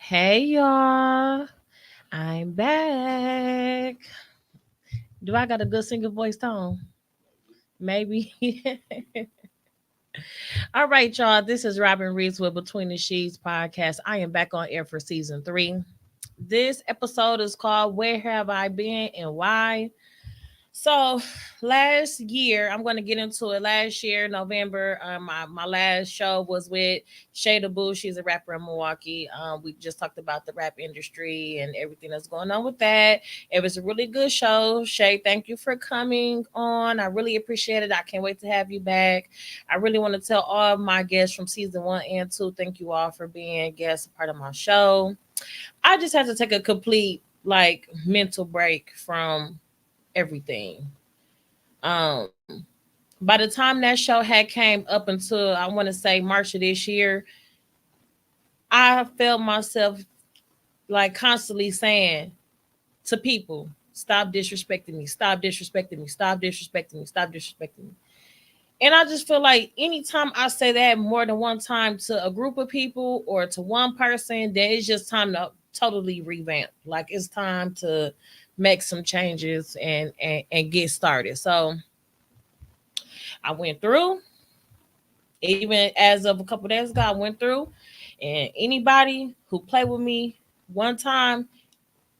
Hey y'all, I'm back. Do I got a good singer voice tone? Maybe. All right, y'all. This is Robin Reeves with Between the Sheets podcast. I am back on air for season 3. This episode is called Where Have I Been and Why? So last year, I'm going to get into it. Last year, November, my last show was with Shayda Boo. She's a rapper in Milwaukee. We just talked about the rap industry and everything that's going on with that. It was a really good show. Shay, thank you for coming on. I really appreciate it. I can't wait to have you back. I really want to tell all of my guests from season 1 and 2, thank you all for being guests, a part of my show. I just had to take a complete mental break from everything. Um, by the time that show had came up until I want to say March of this year, I felt myself constantly saying to people, "Stop disrespecting me! Stop disrespecting me! Stop disrespecting me! Stop disrespecting me!" And I just feel like anytime I say that more than one time to a group of people or to one person, then it's just time to totally revamp. Like it's time to make some changes and get started. So I went through, even as of a couple days ago, I went through, and anybody who played with me one time,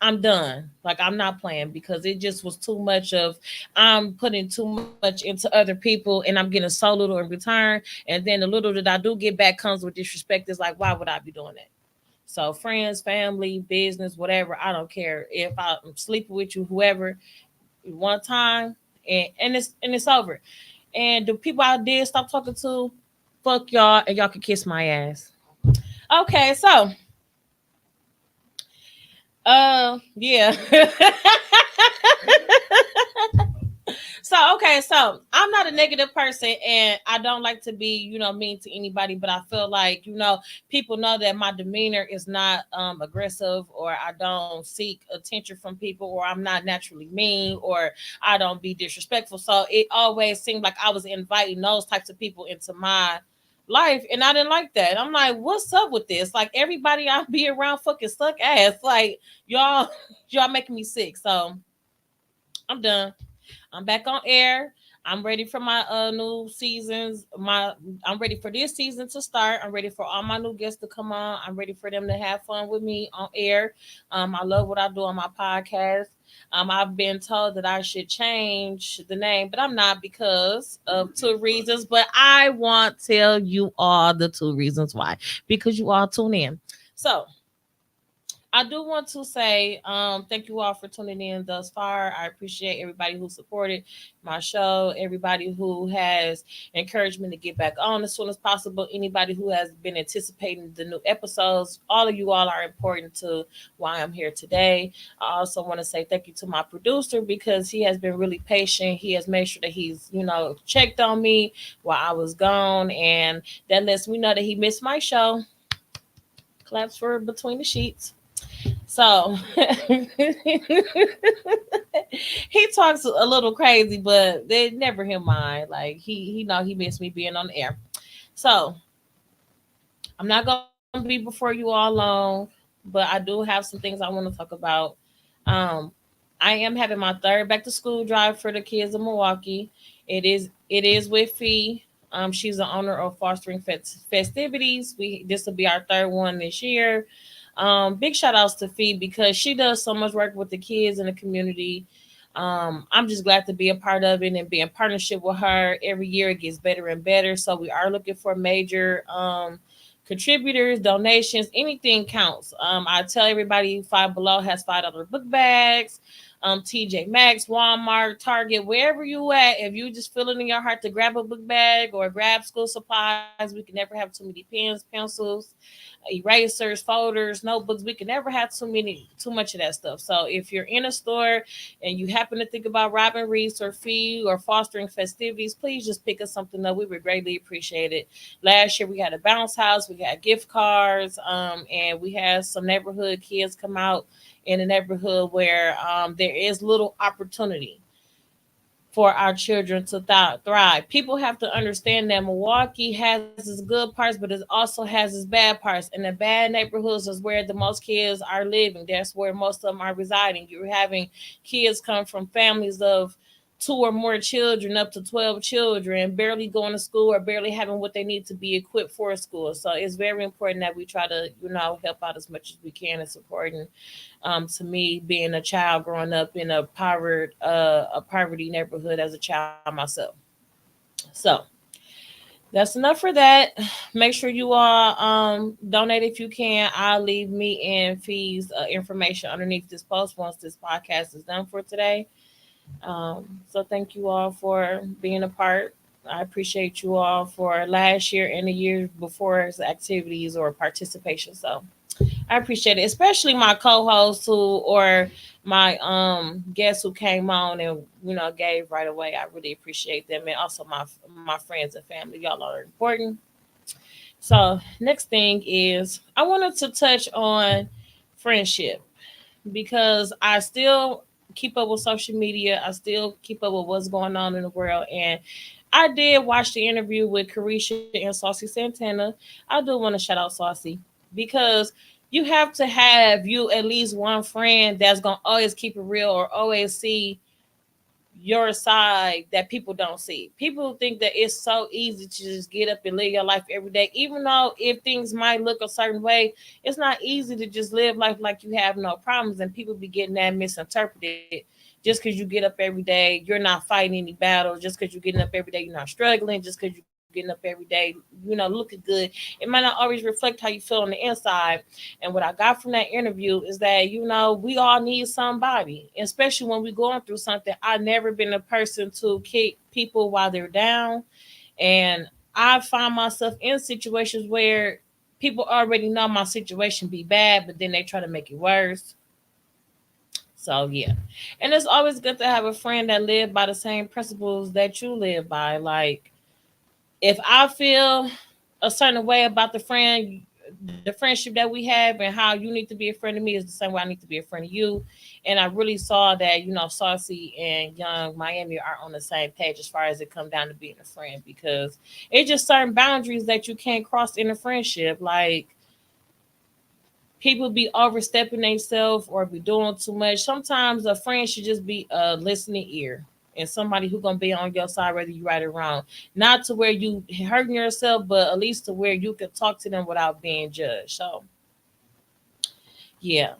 I'm done. Like I'm not playing because it just was too much of I'm putting too much into other people and I'm getting so little in return. And then the little that I do get back comes with disrespect. It's like, why would I be doing that? So friends, family, business, whatever, I don't care. If I'm sleeping with you, whoever, one time and it's over. And the people I did stop talking to, fuck y'all, and y'all can kiss my ass. Okay, so yeah. So I'm not a negative person and I don't like to be, mean to anybody, but I feel like, people know that my demeanor is not aggressive, or I don't seek attention from people, or I'm not naturally mean, or I don't be disrespectful. So it always seemed like I was inviting those types of people into my life, and I didn't like that. I'm like, what's up with this? Like everybody I be around fucking suck ass. Like y'all y'all making me sick. So I'm done. I'm back on air. I'm ready for my new seasons. I'm ready for this season to start. I'm ready for all my new guests to come on. I'm ready for them to have fun with me on air. I love what I do on my podcast. I've been told that I should change the name, but I'm not because of two reasons. But I want to tell you all the two reasons why. Because you all tune in. So I do want to say thank you all for tuning in thus far. I appreciate everybody who supported my show, everybody who has encouraged me to get back on as soon as possible, anybody who has been anticipating the new episodes. All of you all are important to why I'm here today. I also want to say thank you to my producer because he has been really patient. He has made sure that he's, checked on me while I was gone, and that lets me know that he missed my show. Claps for Between the Sheets. So he talks a little crazy, but they never him mind. Like he know he missed me being on the air. So I'm not gonna be before you all long, but I do have some things I want to talk about. Um, I am having my third back to school drive for the kids of Milwaukee. It is with Fee. She's the owner of Fostering Festivities. This will be our third one this year. Big shout outs to Fee because she does so much work with the kids in the community. I'm just glad to be a part of it and be in partnership with her. Every year it gets better and better. So we are looking for major contributors, donations, anything counts. I tell everybody Five Below has $5 book bags. TJ Maxx, Walmart, Target, wherever you at, if you just feel it in your heart to grab a book bag or grab school supplies, we can never have too many pens, pencils, erasers, folders, notebooks. We can never have too much of that stuff. So if you're in a store and you happen to think about Robin Reese or Fee or fostering festivities, please just pick us something up. We would greatly appreciate it. Last year we had a bounce house, we had gift cards, and we had some neighborhood kids come out in a neighborhood where there is little opportunity for our children to thrive. People have to understand that Milwaukee has its good parts, but it also has its bad parts. And the bad neighborhoods is where the most kids are living. That's where most of them are residing. You're having kids come from families of two or more children, up to 12 children, barely going to school or barely having what they need to be equipped for school. So it's very important that we try to, help out as much as we can. It's important, to me, being a child growing up in a poverty neighborhood as a child myself. So that's enough for that. Make sure you all donate if you can. I'll leave me and fees information underneath this post once this podcast is done for today. So thank you all for being a part. I appreciate you all for last year and the year before's activities or participation. So I appreciate it, especially my co-hosts or my guests who came on and gave right away. I really appreciate them, and also my friends and family. Y'all are important. So next thing is I wanted to touch on friendship because I still keep up with social media. I still keep up with what's going on in the world, and I did watch the interview with Carisha and Saucy Santana. I do want to shout out Saucy because you have to have you at least one friend that's gonna always keep it real or always see your side that people don't see. People think that it's so easy to just get up and live your life every day, even though if things might look a certain way, it's not easy to just live life like you have no problems. And people be getting that misinterpreted. Just because you get up every day, you're not fighting any battles. Just because you're getting up every day, you're not struggling. Just because you're getting up every day, looking good. It might not always reflect how you feel on the inside. And what I got from that interview is that, we all need somebody, especially when we're going through something. I've never been a person to kick people while they're down. And I find myself in situations where people already know my situation be bad, but then they try to make it worse. So yeah. And it's always good to have a friend that live by the same principles that you live by. Like if I feel a certain way about the friendship that we have and how you need to be a friend of me is the same way I need to be a friend of you. And I really saw that, Saucy and Young Miami are on the same page as far as it come down to being a friend because it's just certain boundaries that you can't cross in a friendship. Like people be overstepping themselves or be doing too much. Sometimes a friend should just be a listening ear and somebody who gonna be on your side whether you right or wrong. Not to where you hurting yourself, but at least to where you can talk to them without being judged. So yeah.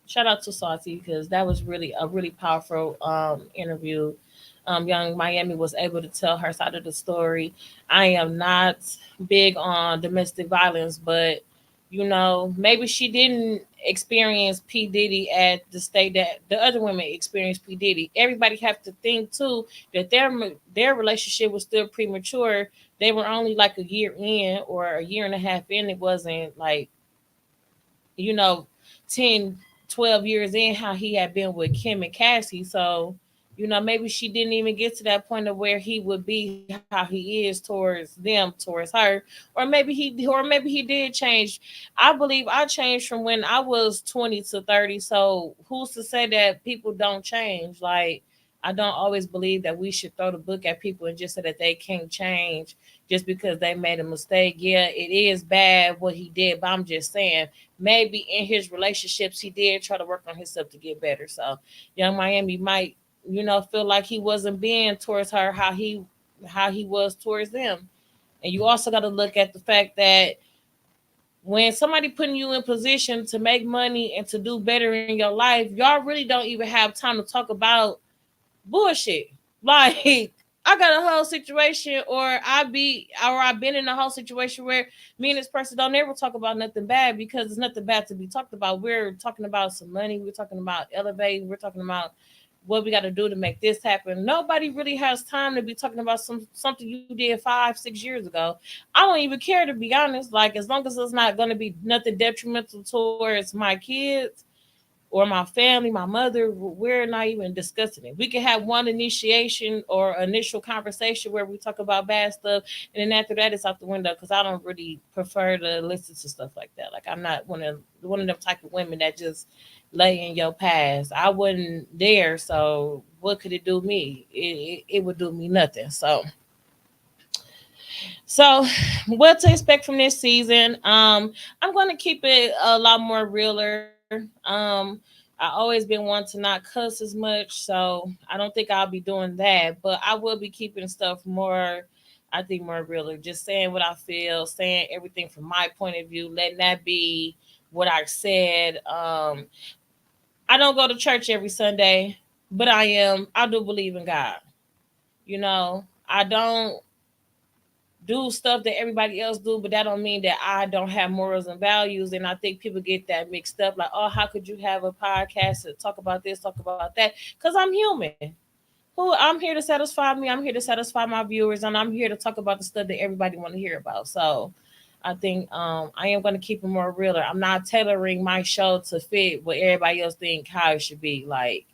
Shout out to Saucy because that was really a really powerful interview. Young Miami was able to tell her side of the story. I am not big on domestic violence, but maybe she didn't experience P Diddy at the state that the other women experienced P Diddy. Everybody have to think too that their relationship was still premature. They were only like a year in or a year and a half in. It wasn't like you know 10, 12 years in how he had been with Kim and Cassie. So maybe she didn't even get to that point of where he would be how he is towards them, towards her, or maybe he did change. I believe I changed from when I was 20 to 30. So who's to say that people don't change? Like I don't always believe that we should throw the book at people and just say that they can't change just because they made a mistake. Yeah, it is bad what he did, but I'm just saying maybe in his relationships he did try to work on himself to get better. So Young Miami might feel like he wasn't being towards her how he was towards them. And you also got to look at the fact that when somebody putting you in position to make money and to do better in your life, y'all really don't even have time to talk about bullshit. Like I got a whole situation, I've been in a whole situation where me and this person don't ever talk about nothing bad because there's nothing bad to be talked about. We're talking about some money. We're talking about elevating. We're talking about what we got to do to make this happen. Nobody really has time to be talking about something you did 5, 6 years ago. I don't even care, to be honest. Like as long as it's not going to be nothing detrimental towards my kids or my family, my mother, we're not even discussing it. We can have one initiation or initial conversation where we talk about bad stuff, and then after that, it's out the window because I don't really prefer to listen to stuff like that. Like I'm not one of them type of women that just lay in your past. I wasn't there, so what could it do me? It would do me nothing. So, what to expect from this season? I'm going to keep it a lot more realer. I always been one to not cuss as much, so I don't think I'll be doing that. But I will be keeping stuff more, I think, more realer. Just saying what I feel, saying everything from my point of view, letting that be what I said. I don't go to church every Sunday, but I do believe in God. I don't do stuff that everybody else do, but that don't mean that I don't have morals and values. And I think people get that mixed up. Like, oh, how could you have a podcast to talk about this, talk about that? Because I'm human. I'm here to satisfy me. I'm here to satisfy my viewers, and I'm here to talk about the stuff that everybody want to hear about. So, I think I am going to keep it more realer. I'm not tailoring my show to fit what everybody else think how it should be. Like,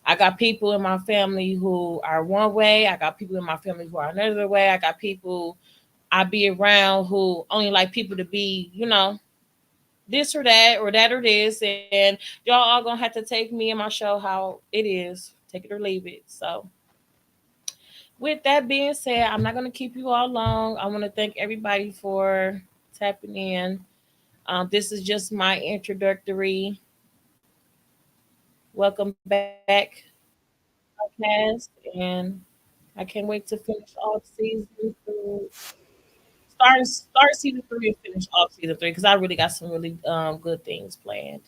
I got people in my family who are one way. I got people in my family who are another way. I got people I be around who only like people to be, this or that or this, and y'all all gonna have to take me and my show how it is, take it or leave it. So, with that being said, I'm not gonna keep you all long. I want to thank everybody for tapping in. This is just my introductory welcome back podcast, and I can't wait to finish off season two. Start season three and finish off season three because I really got some really good things planned.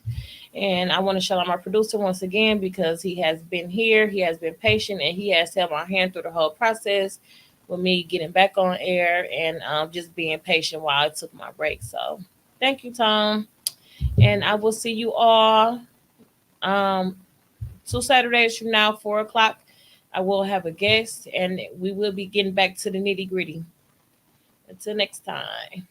And I want to shout out my producer once again because he has been here, he has been patient, and he has held my hand through the whole process with me getting back on air and just being patient while I took my break. So thank you, Tom. And I will see you all um, 2 Saturdays from now, 4 o'clock. I will have a guest and we will be getting back to the nitty gritty. Until next time.